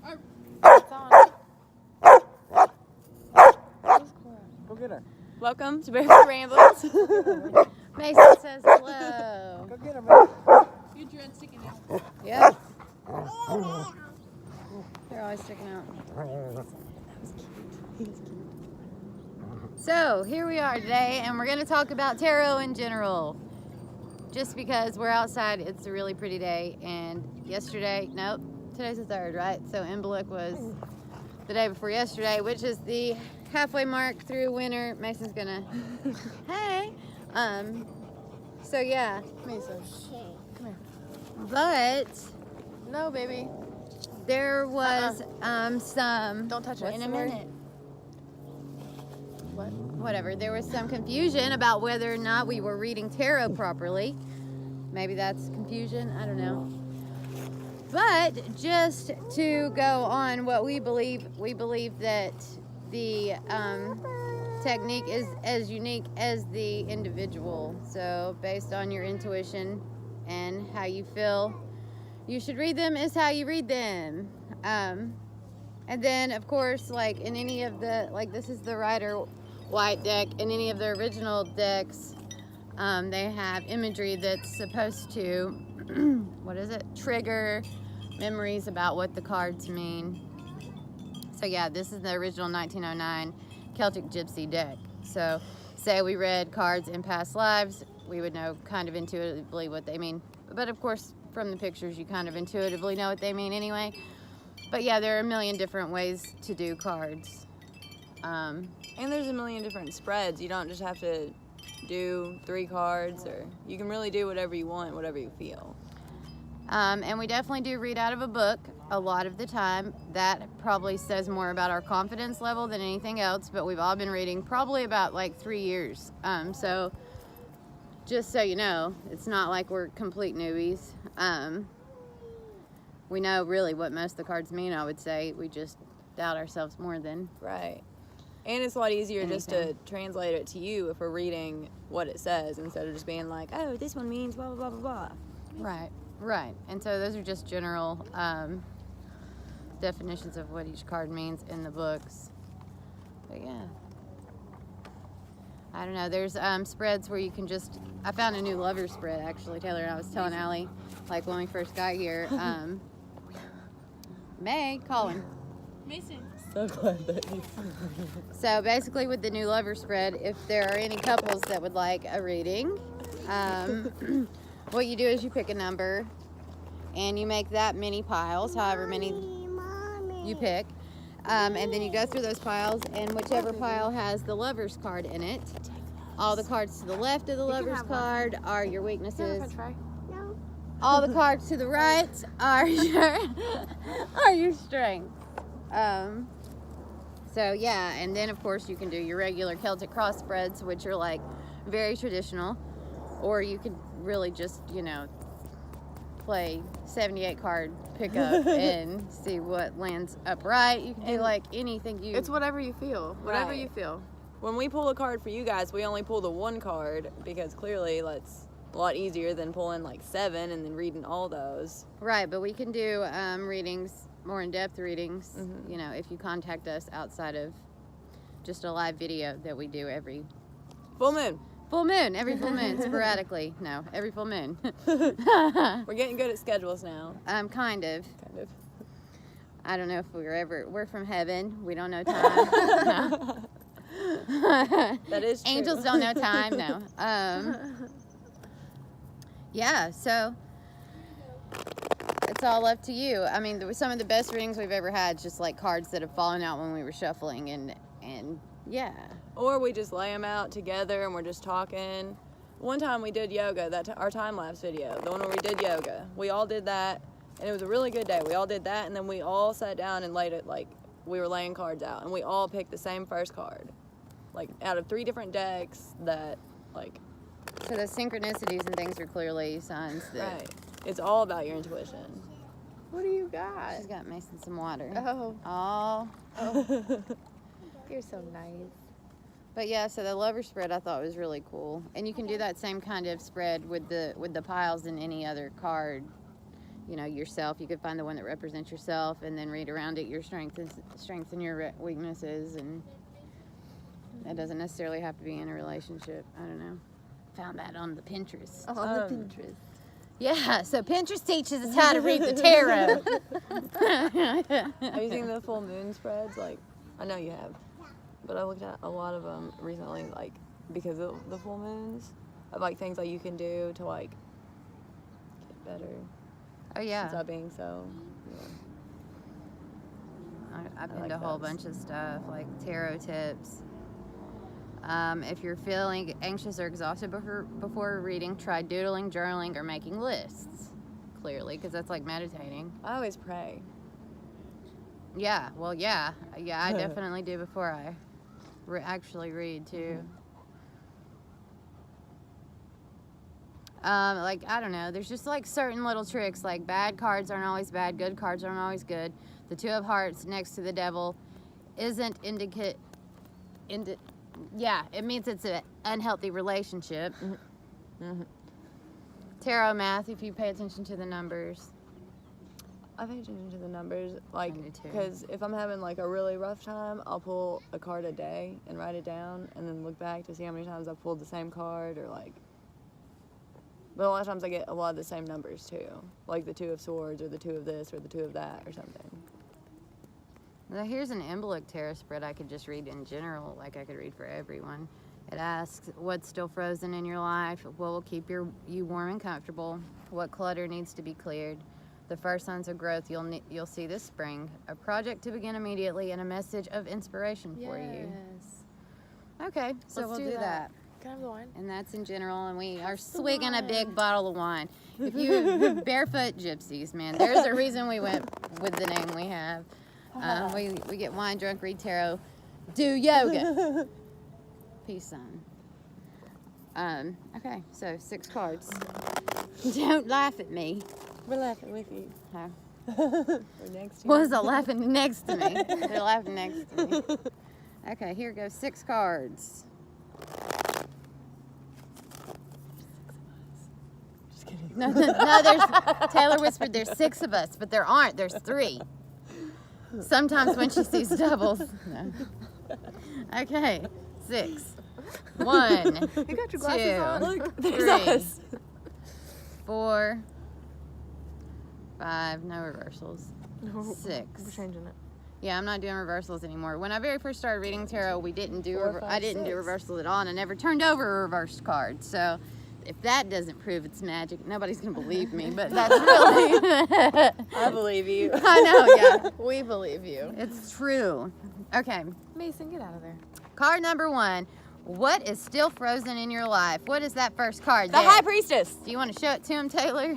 It's on. Go get her. Welcome to Barefoot Rambles. Mason says hello. Go get her, man. Your dread's sticking out. Yep. They're always sticking out. So, here we are today, and we're going to talk about tarot in general. Just because we're outside, it's a really pretty day, and today's the 3rd, right? So, Imbolc was the day before yesterday, which is the halfway mark through winter. Mason's going to... Hey! So, yeah. Mason, come here. But... No, baby. There was some... Don't touch it. What's In the a word? minute. What? Whatever. There was some confusion about whether or not we were reading tarot properly. Maybe that's confusion. I don't know. But just to go on what we believe that the technique is as unique as the individual. So based on your intuition and how you feel you should read them is how you read them. And then, of course, like in any of the, like this is the Rider White deck, in any of the original decks, they have imagery that's supposed to, trigger memories about what the cards mean. So yeah, this is the original 1909 Celtic Gypsy deck. So say we read cards in past lives, we would know kind of intuitively what they mean. But of course, from the pictures, you kind of intuitively know what they mean anyway. But yeah, there are a million different ways to do cards. And there's a million different spreads. You don't just have to do 3 cards, or you can really do whatever you want, whatever you feel. And we definitely do read out of a book a lot of the time. That probably says more about our confidence level than anything else, but we've all been reading probably about like 3 years. So just so you know, it's not like we're complete newbies. We know really what most of the cards mean, I would say. We just doubt ourselves more than... Right. And it's a lot easier anything. just to translate it to you if we're reading what it says instead of just being like, oh, this one means blah, blah, blah, blah, blah. Right. And so those are just general definitions of what each card means in the books. But yeah. I don't know. There's spreads where you can just... I found a new lover spread, actually, Taylor, and I was telling Allie, like, when we first got here. May, call him. Mason. So glad that you... So basically with the new lover spread, if there are any couples that would like a reading, what you do is you pick a number and you make that many piles, however many you pick, and then you go through those piles, and whichever pile has the lover's card in it, all the cards to the left of the lover's card are your weaknesses. All the cards to the right are your strengths. So yeah, and then of course you can do your regular Celtic cross spreads, which are like very traditional, or you could really just, play 78 card pickup and see what lands upright. You can do like anything you... It's whatever you feel. Whatever Right. you feel. When we pull a card for you guys, we only pull the 1 card because clearly that's a lot easier than pulling like 7 and then reading all those. Right, but we can do readings, more in-depth readings, if you contact us outside of just a live video that we do every... Full moon. Every full moon, sporadically. No, every full moon. We're getting good at schedules now. Kind of. Kind of. I don't know if we're from heaven. We don't know time. No. That is true. Angels don't know time, no. Yeah, so it's all up to you. I mean, some of the best readings we've ever had, just like cards that have fallen out when we were shuffling, and yeah. Or we just lay them out together and we're just talking. One time we did yoga, our time-lapse video, the one where we did yoga. We all did that, and it was a really good day. We all did that, and then we all sat down and laid it like we were laying cards out, and we all picked the same first card. Like, out of 3 different decks that, like... So the synchronicities and things are clearly signs that... Right. It's all about your intuition. What do you got? She's got Mason some water. Oh. Oh. You're so nice. But yeah, so the lover spread I thought was really cool. And you can do that same kind of spread with the piles in any other card you know, yourself. You could find the one that represents yourself, and then read around it your strengths and your weaknesses, and it doesn't necessarily have to be in a relationship. I don't know. Found that on the Pinterest. On the Pinterest. Yeah, so Pinterest teaches us how to read the tarot. Have you seen the full moon spreads? Like, I know you have, but I looked at a lot of them recently, like, because of the full moons, of like things like you can do to like get better. Oh yeah. Stop being so. I've been like to a whole those. bunch of stuff, like tarot tips. If you're feeling anxious or exhausted before reading, try doodling, journaling, or making lists. Clearly, because that's like meditating. I always pray. Yeah, well, yeah, I definitely do before I actually read too. Like, I don't know, there's just like certain little tricks, like bad cards aren't always bad, good cards aren't always good. The Two of Hearts next to the Devil isn't yeah, it means it's an unhealthy relationship. Tarot math, if you pay attention to the numbers. I pay attention to the numbers, like, I do too. because if I'm having like a really rough time, I'll pull a card a day and write it down, and then look back to see how many times I've pulled the same card, or like. But a lot of times I get a lot of the same numbers too, like the Two of Swords, or the Two of this, or the Two of that, or something. Now here's an embolic tarot spread I could just read in general, like I could read for everyone. It asks, what's still frozen in your life? What will keep you warm and comfortable? What clutter needs to be cleared? The first signs of growth you'll see this spring. A project to begin immediately, and a message of inspiration for you. Okay, so Let's we'll do do that. Can I have the wine? And that's in general, and we are swigging a big bottle of wine. If you Barefoot Gypsies, man, there's a reason we went with the name we have. We get wine drunk, read tarot, do yoga. Peace, son. Okay, so 6 cards. Don't laugh at me. We're laughing with you. Huh? We're next to you. What is that laughing next to me? They're laughing next to me. Okay, here goes 6 cards. Just kidding. No, there's Taylor whispered there's 6 of us, but there aren't. There's 3. Sometimes when she sees doubles. No. Okay, 6. 1, You got your glasses on? 2, Look, there's 3, us. 4, 5. No reversals. No, 6. We're changing it. Yeah, I'm not doing reversals anymore. When I very first started reading tarot, we didn't do 4, 5, I didn't do 6. reversals at all, and I never turned over a reversed card. So if that doesn't prove it's magic, nobody's gonna believe me. But that's really I believe you. I know, yeah, We believe you. it's true. Okay, Mason, get out of there. card number 1. What is still frozen in your life? What is that first card? The there? High Priestess. Do you want to show it to him, Taylor?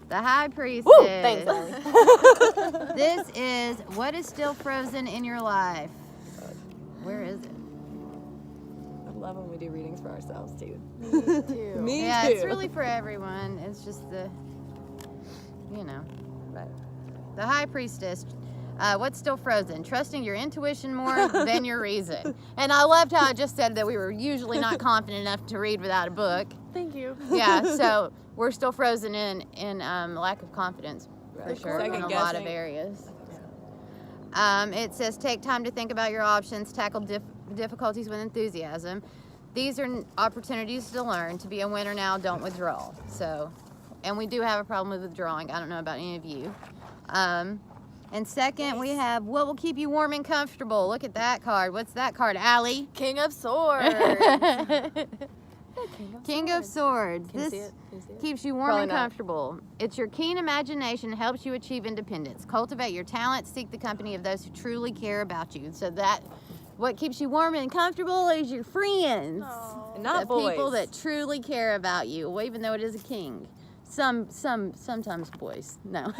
The High Priestess. Woo! Thanks, Ellie. This is what is still frozen in your life. Where is it? I love when we do readings for ourselves too. Too. Me Yeah, too. it's really for everyone. It's just the, you know. Right. The High Priestess. What's still frozen? Trusting your intuition more than your reason. And I loved how I just said that we were usually not confident enough to read without a book. Thank you. Yeah, so we're still frozen in lack of confidence for Right. sure in Second a lot of guessing. areas. It says take time to think about your options, tackle difficulties with enthusiasm. These are opportunities to learn. To be a winner now, don't withdraw. So, and we do have a problem with withdrawing. I don't know about any of you. And second, we have what will keep you warm and comfortable. Look at that card. What's that card, Allie? King of Swords. King of Swords. Can you This see it? Can you see it? keeps you warm Probably and not. comfortable. It's your keen imagination helps you achieve independence. Cultivate your talent. Seek the company of those who truly care about you. So that, what keeps you warm and comfortable is your friends. And not The boys. people that truly care about you, well, even though it is a king. Sometimes boys. No.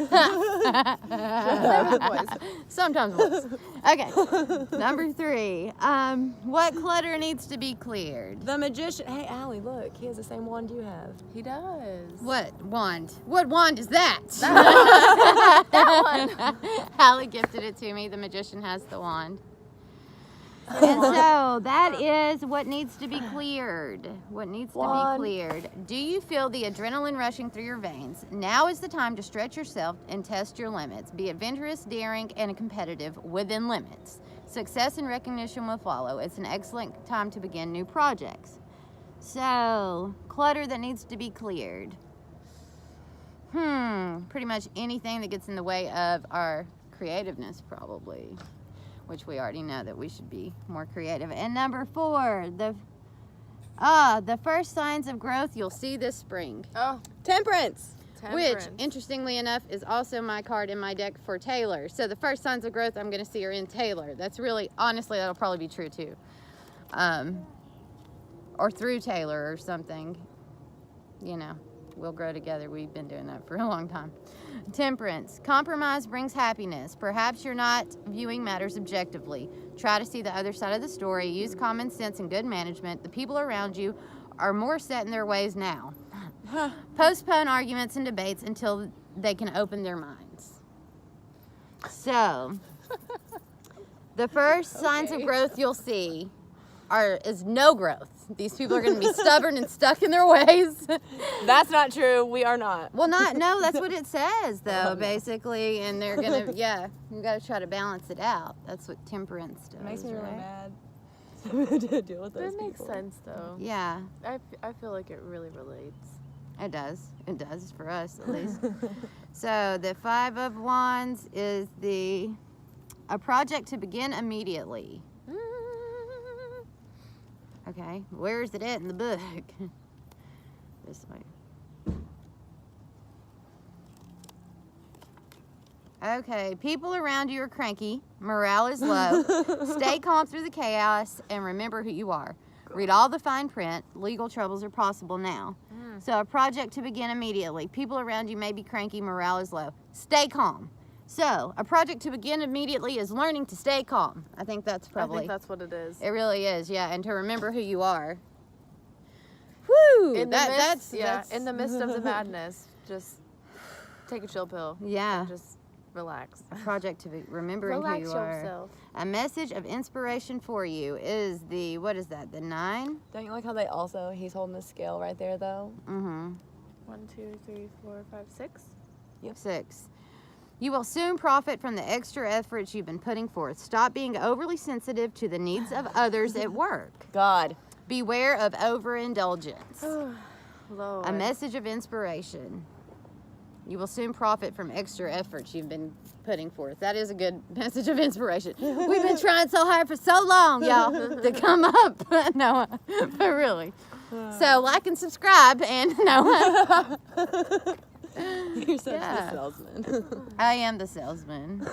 Sometimes boys. Okay. Number 3. What clutter needs to be cleared? The Magician. Hey, Allie, look. He has the same wand you have. He does. What wand? What wand is that? That one. Allie gifted it to me. The Magician has the wand. And so that is what needs to be cleared. What needs to be cleared. Do you feel the adrenaline rushing through your veins? Now is the time to stretch yourself and test your limits. Be adventurous, daring, and competitive within limits. Success and recognition will follow. It's an excellent time to begin new projects. So, clutter that needs to be cleared. Pretty much anything that gets in the way of our creativeness, probably. Which we already know that we should be more creative. And number 4, the first signs of growth you'll see this spring. Oh, Temperance. Which, interestingly enough, is also my card in my deck for Taylor. So the first signs of growth I'm going to see are in Taylor. That's really, honestly, that'll probably be true too. Or through Taylor or something. You know, we'll grow together. We've been doing that for a long time. Temperance. Compromise brings happiness. Perhaps you're not viewing matters objectively. Try to see the other side of the story. Use common sense and good management. The people around you are more set in their ways now. Postpone arguments and debates until they can open their minds. So, the first signs of growth you'll see is no growth. These people are going to be stubborn and stuck in their ways. That's not true. We are not. Well, no, that's what it says, though, basically. And they're going to, you got to try to balance it out. That's what temperance does. It makes me really right? mad to deal with those that makes people. sense though. Yeah, I feel like it really relates. it does. It does for us, at least. So, the 5 of Wands is a project to begin immediately. Okay, where is it at in the book? This way. Okay, people around you are cranky. Morale is low. Stay calm through the chaos and remember who you are. Read all the fine print. Legal troubles are possible now. So a project to begin immediately. People around you may be cranky. Morale is low. Stay calm. So a project to begin immediately is learning to stay calm. I think that's probably. I think that's what it is. It really is, yeah, and to remember who you are. Woo! In That's in the midst of the madness, just take a chill pill. Yeah. And just relax. A project to be remembering Relax who you are. yourself. A message of inspiration for you is what is that? The 9? Don't you like how he's holding the scale right there though? Mm-hmm. 1, 2, 3, 4, 5, 6. 6. You will soon profit from the extra efforts you've been putting forth. Stop being overly sensitive to the needs of others at work. God. Beware of overindulgence. Lord. A message of inspiration. You will soon profit from extra efforts you've been putting forth. That is a good message of inspiration. We've been trying so hard for so long, y'all, to come up. No, but really. So like and subscribe and no. You're such the salesman. I am the salesman.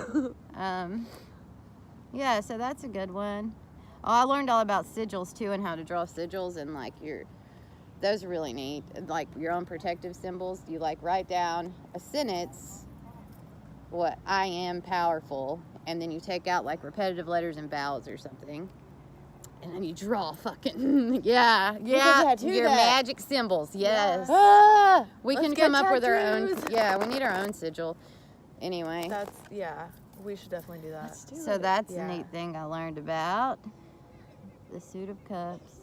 Yeah, so that's a good one. Oh, I learned all about sigils too and how to draw sigils and those are really neat. Like your own protective symbols. You write down a sentence, what I am powerful, and then you take out repetitive letters and vowels or something. And then you draw fucking, yeah, your magic symbols, yes. We can come up with our own, we need our own sigil. Anyway. We should definitely do that. So that's a neat thing I learned about. The Suit of Cups.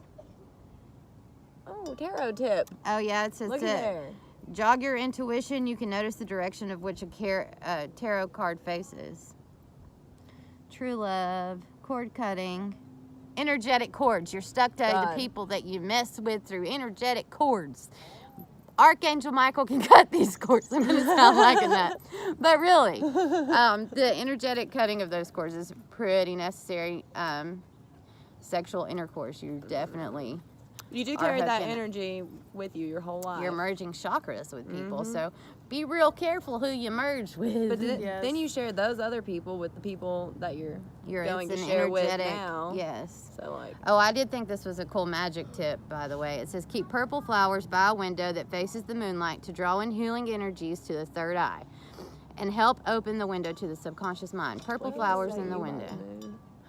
Oh, tarot tip. Oh yeah, it says Look at there. Jog your intuition. You can notice the direction of which a tarot card faces. True love, cord cutting, energetic cords. You're stuck to the people that you mess with through energetic cords. Archangel Michael can cut these cords. I'm going to sound like that. But really, the energetic cutting of those cords is pretty necessary. Sexual intercourse, you definitely... You do carry that energy with you your whole life. You're merging chakras with people, so be real careful who you merge with. But then you share those other people with the people that you're going to share with now. Yes. So Oh, I did think this was a cool magic tip, by the way. It says keep purple flowers by a window that faces the moonlight to draw in healing energies to the third eye, and help open the window to the subconscious mind. Purple flowers in the window.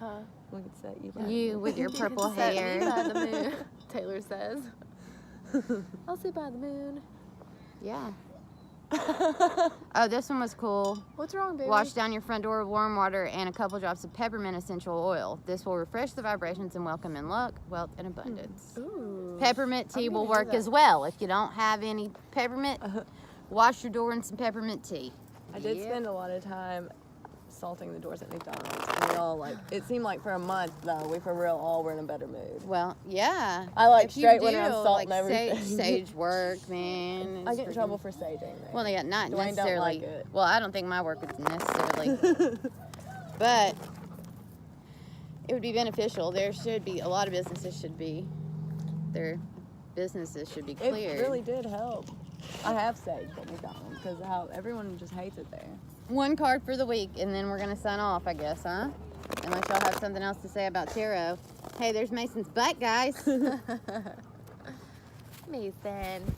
Huh? We could set you. You with your purple hair. By the moon, Taylor says. I'll sit by the moon. Yeah. Oh, this one was cool. What's wrong, baby? Wash down your front door with warm water and a couple drops of peppermint essential oil. This will refresh the vibrations and welcome in luck, wealth, and abundance. Ooh. Peppermint tea will gonna work do that. as well. If you don't have any peppermint, wash your door in some peppermint tea. I did Yep. spend a lot of time salting the doors at McDonald's, and we all like. It seemed like for a month though, we for real all were in a better mood. Well, yeah. I like If you straight went around do, salting like, everything. Sage work, man. I is get in freaking- trouble for saging. Right? Well, yeah, not Dwayne don't necessarily. like it. Well, I don't think my work is necessarily, but it would be beneficial. There should be a lot of businesses should be their businesses should be It cleared. really did help. I have saged at McDonald's because how everyone just hates it there. One card for the week, and then we're gonna sign off, I guess, huh? Unless y'all have something else to say about tarot. Hey, there's Mason's butt, guys. Mason.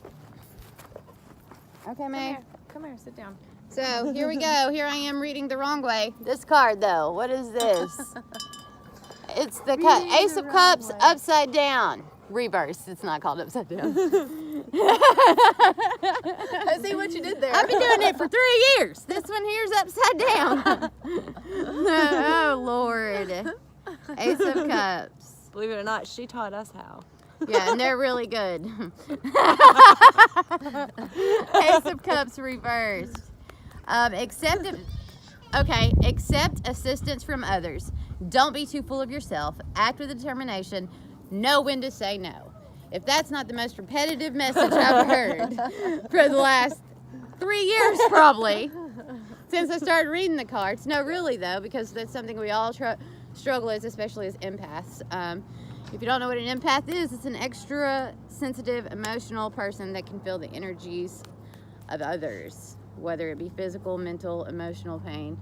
Okay, May. Come here, sit down. So here we go. Here I am reading the wrong way. This card, though, what is this? It's the Ace the of wrong Cups way. upside down. Reverse. It's not called upside down. I see what you did there. I've been doing it for 3 years. This one here's upside down. Oh, Lord. Ace of Cups. Believe it or not, she taught us how. Yeah, and they're really good. Ace of Cups reversed. Accept assistance from others. Don't be too full of yourself. Act with determination. Know when to say no. If that's not the most repetitive message I've heard for the last 3 years, probably, since I started reading the cards. No, really, though, because that's something we all struggle with, especially as empaths. If you don't know what an empath is, it's an extra sensitive, emotional person that can feel the energies of others, whether it be physical, mental, emotional pain.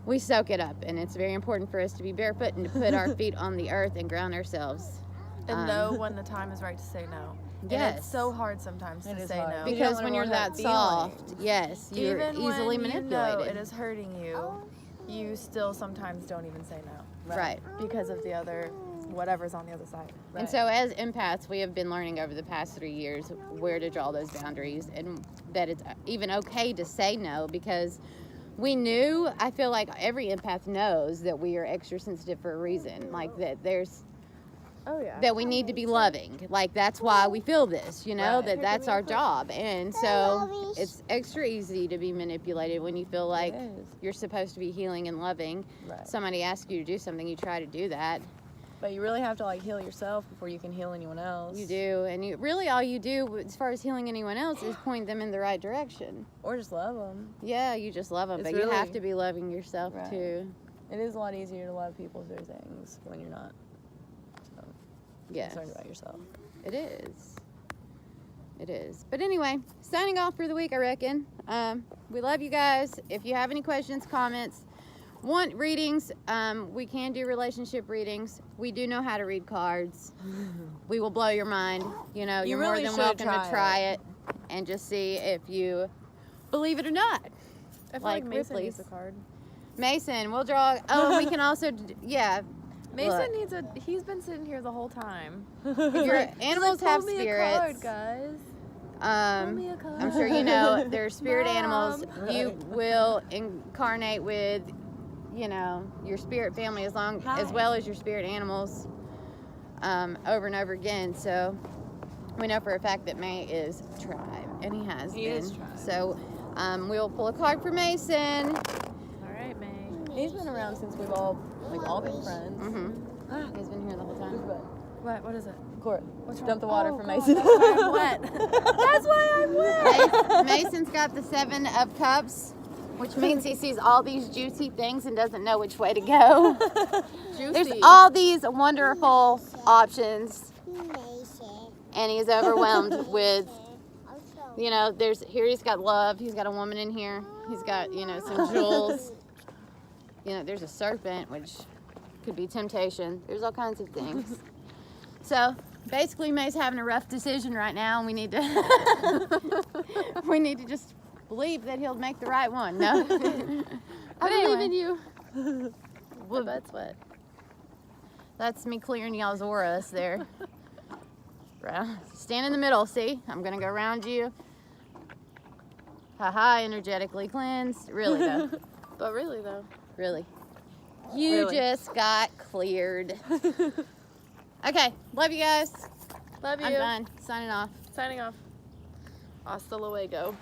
We soak it up, and it's very important for us to be barefoot and to put our feet on the earth and ground ourselves. And know when the time is right to say no. And Yes. it's so hard sometimes It to is say hard. no. Because Because don't when wanna you're hurt that soft, feelings. yes, you're Even easily when manipulated. you know it is hurting you, you still sometimes don't even say no. Right. Because of the other, whatever's on the other side. And so as empaths, we have been learning over the past 3 years where to draw those boundaries and that it's even okay to say no, because we knew, I feel like every empath knows that we are extra sensitive for a reason. Like that there's, Oh yeah. that we need to be loving. Like that's why we feel this, you know, Right. that's our job. And so it's extra easy to be manipulated when you feel like It is. you're supposed to be healing and loving. Right. Somebody asks you to do something, you try to do that. But you really have to like heal yourself before you can heal anyone else. You do, and you really all you do as far as healing anyone else is point them in the right direction. Or just love them. Yeah, you just love them, It's but you have really- to be loving yourself Right. too. It is a lot easier to love people through things when you're not Yes, concerned about yourself. it is. It is. But anyway, signing off for the week, I reckon. We love you guys. If you have any questions, comments, want readings, we can do relationship readings. We do know how to read cards. We will blow your mind. You know, You you're really more than should welcome to try it and just see if you believe it or not. I feel like like Mason Ripley's. needs a card. Mason, we'll draw. Oh, we can also, yeah. Mason Look. needs a. He's been sitting here the whole time. If your animals have Pull me a spirits, card, guys. Pull me a card. I'm sure you know they're spirit animals. Mom. You will incarnate with, you know, your spirit family as well as your spirit animals, over and over again. So we know for a fact that May is tribe, and he has He been. is tribe. So we'll pull a card for Mason. All right, May. He's been around since we've all been friends. Mm-hmm. He's been here the whole time. What? What is it? Court, What's dump the wrong? water Oh, for God, Mason. That's why I'm wet. That's why I'm wet. Mason's got the 7 of Cups, which means he sees all these juicy things and doesn't know which way to go. Juicy. There's all these wonderful options, and he's overwhelmed with, you know, he's got love, he's got a woman in here, he's got, you know, some jewels, you know, there's a serpent, which could be temptation. There's all kinds of things. So basically May's having a rough decision right now, and we need to just believe that he'll make the right one. No, I believe in you. My butt's wet. That's me clearing y'all's auras there. Right. Stand in the middle, see? I'm gonna go around you. Haha, energetically cleansed. Really though. But really though. Really. You Really. just got cleared. Okay, love you guys. Love you. I'm done. Signing off. Signing off. Hasta luego.